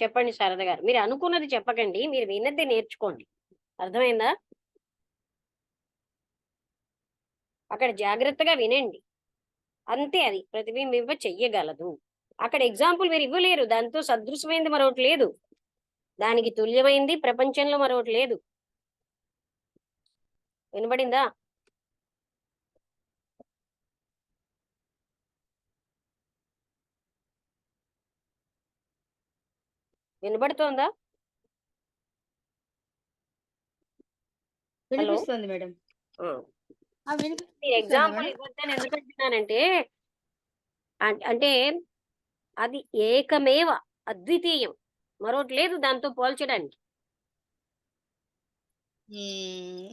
చెప్పండి శారద గారు. మీరు అనుకున్నది చెప్పకండి. మీరు విన్నది నేర్చుకోండి. అర్థమైందా? అక్కడ జాగ్రత్తగా వినండి. అంతే, అది ప్రతిబింబింప చెయ్యగలదు. అక్కడ ఎగ్జాంపుల్ మీరు ఇవ్వలేరు. దాంతో సదృశమైంది మరొకటి లేదు. దానికి తుల్యమైంది ప్రపంచంలో మరొకటి లేదు. వినబడిందా? వినబడుతోందా? హలో. వినిపిస్తుంది మేడం. మీరు ఎగ్జాంపుల్ ఇవ్వద్దని ఎందుకంటున్నానంటే అంటే అది ఏకమేవ అద్వితీయం, మరొకటి లేదు దాంతో పోల్చడానికి.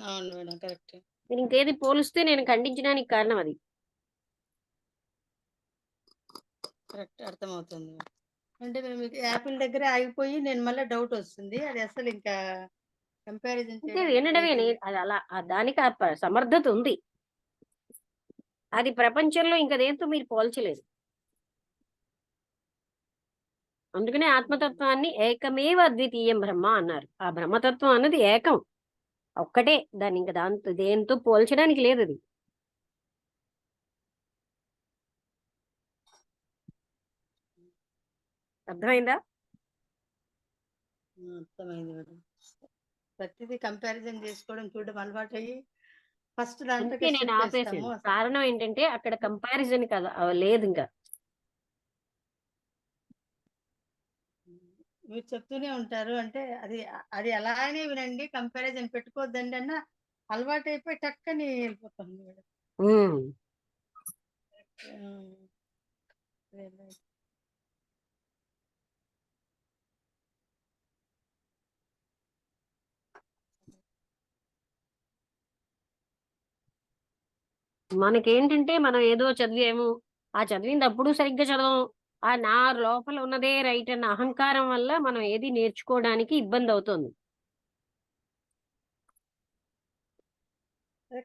అవును మేడం, కరెక్ట్. మీరు ఇంకేది పోలిస్తే నేను ఖండించడానికి కారణం అది. కరెక్ట్, అర్థమవుతుంది. అంటే మేము యాపిల్ దగ్గర ఆగిపోయి నేను మళ్ళీ డౌట్ వస్తుంది. అది అసలు ఇంకా కంపారిజన్ అంటే వినడమే. అది అలా దానికి సమర్థత ఉంది. అది ప్రపంచంలో ఇంకా దేంతో మీరు పోల్చలేదు. అందుకనే ఆత్మతత్వాన్ని ఏకమేవ అద్వితీయం బ్రహ్మ అన్నారు. ఆ బ్రహ్మతత్వం అన్నది ఏకం, ఒక్కటే. దాన్ని ఇంకా దాంతో దేంతో పోల్చడానికి లేదు. అది అర్థమైందా? అర్థమైంది మేడం. ప్రతిదీ కంపారిజన్ చేసుకోవడం చూడడం అలవాటు అయ్యి ఫస్ట్ దాంట్లో నేను ఆపేసాను. కారణం ఏంటంటే అక్కడ కంపారిజన్ కదా లేదు. ఇంకా మీరు చెప్తూనే ఉంటారు. అంటే అది అది అలానే వినండి, కంపారిజన్ పెట్టుకోవద్దండి అన్న అలవాటు అయిపోయి టక్కని వెళ్ళిపోతాం మేడం. మనకేంటంటే మనం ఏదో చదివాము, ఆ చదివింది అప్పుడు సరిగ్గా చదవం. ఆ నా లోపల ఉన్నదే రైట్ అన్న అహంకారం వల్ల మనం ఏది నేర్చుకోవడానికి ఇబ్బంది అవుతుంది.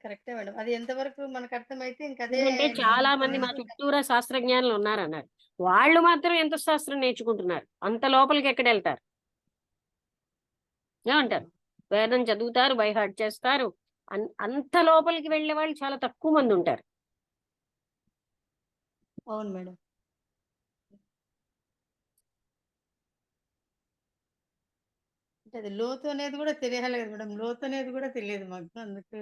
కరెక్టే మేడం. అది ఎంతవరకు మనకు అర్థమైతే ఇంకా ఎందుకంటే చాలా మంది మా చుట్టూరా శాస్త్రజ్ఞానులు ఉన్నారన్నారు. వాళ్ళు మాత్రం ఎంత శాస్త్రం నేర్చుకుంటున్నారు, అంత లోపలికి ఎక్కడ వెళ్తారు? ఏమంటారు? వేదం చదువుతారు, బై హార్ట్ చేస్తారు. అంత లోపలికి వెళ్లే వాళ్ళు చాలా తక్కువ మంది ఉంటారు. అవును మేడం. అంటే అది లోతు అనేది కూడా తెలియాలి కదా మేడం. లోతు అనేది కూడా తెలియదు మాకు, అందుకు.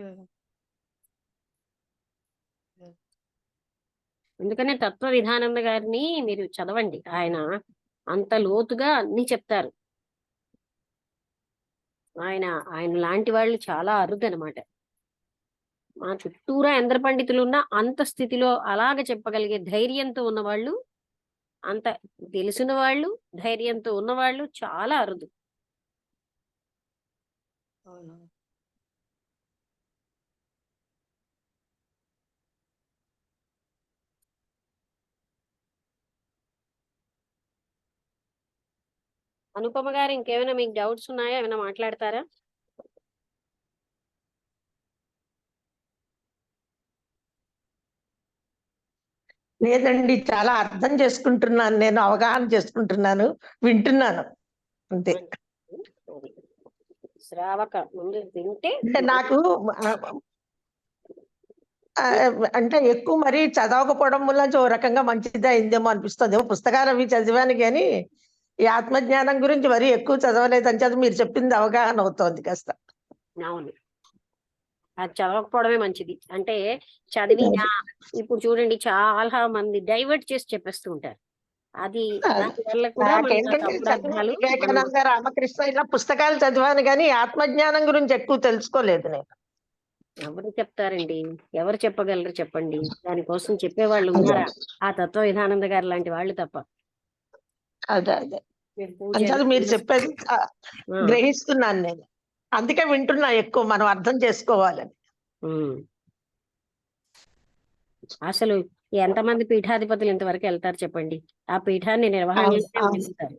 అందుకనే తత్వ విధానంద గారిని మీరు చదవండి. ఆయన అంత లోతుగా అన్ని చెప్తారు. ఆయన ఆయన లాంటి వాళ్ళు చాలా అరుదనమాట. మా చుట్టూరా ఎందరు పండితులు ఉన్నా అంత స్థితిలో అలాగ చెప్పగలిగే ధైర్యంతో ఉన్నవాళ్ళు, అంత తెలిసిన వాళ్ళు, ధైర్యంతో ఉన్నవాళ్ళు చాలా అరుదు. అవును. అనుపమ గారు, ఇంకేమైనా మీకు డౌట్స్ ఉన్నాయా? ఏమైనా మాట్లాడతారా? లేదండి, చాలా అర్థం చేసుకుంటున్నాను, నేను అవగాహన చేసుకుంటున్నాను, వింటున్నాను అంతే. శ్రావక ముందు వింటే అంటే నాకు అంటే ఎక్కువ మరి చదవకపోవడం వల్ల ఓ రకంగా మంచిది అయిందేమో అనిపిస్తుంది. పుస్తకాలు అవి చదివాను కానీ ఈ ఆత్మజ్ఞానం గురించి మరీ ఎక్కువ చదవలేదు. అని చేత మీరు చెప్పింది అవగాహన అవుతోంది కాస్త. అవును, అది చదవకపోవడమే మంచిది. అంటే చదివినా ఇప్పుడు చూడండి, చాలా మంది డైవర్ట్ చేసి చెప్పేస్తూ ఉంటారు. అది దాని వల్ల కూడా నాకేంటంటే వివేకానంద, రామకృష్ణ ఇలా పుస్తకాలు చదివాను కానీ ఆత్మజ్ఞానం గురించి ఎక్కువ తెలుసుకోలేదు నేను. ఎవరు చెప్తారండి? ఎవరు చెప్పగలరు చెప్పండి? దానికోసం చెప్పేవాళ్ళు ఉన్నారా? ఆ తత్వ విధానంద గారు లాంటి వాళ్ళు తప్ప. అదే అదే అంచాలు మీరు చెప్పేది గ్రహిస్తున్నాను నేను, అందుకే వింటున్నా ఎక్కువ, మనం అర్థం చేసుకోవాలని. అసలు ఎంతమంది పీఠాధిపతులు ఇంతవరకు వెళ్తారు చెప్పండి? ఆ పీఠాన్ని నిర్వహణ చేస్తారు.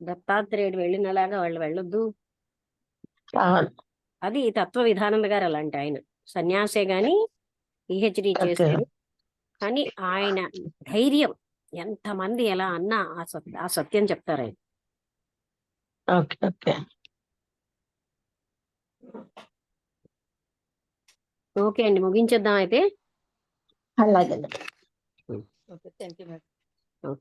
దత్తాత్రేయుడు వెళ్ళినలాగా వాళ్ళు వెళ్ళొద్దు. అది తత్వ విధానంద గారు అలాంటి ఆయన. సన్యాసే గాని పిహెచ్డి చేశారు. కానీ ఆయన ధైర్యం ఎంతమంది ఎలా అన్నా ఆ సత్యం చెప్తారు ఆయన. ఓకే ఓకే ఓకే అండి, ముగించేద్దాం అయితే. అలాగే ఓకే, థ్యాంక్ యూ మేడం.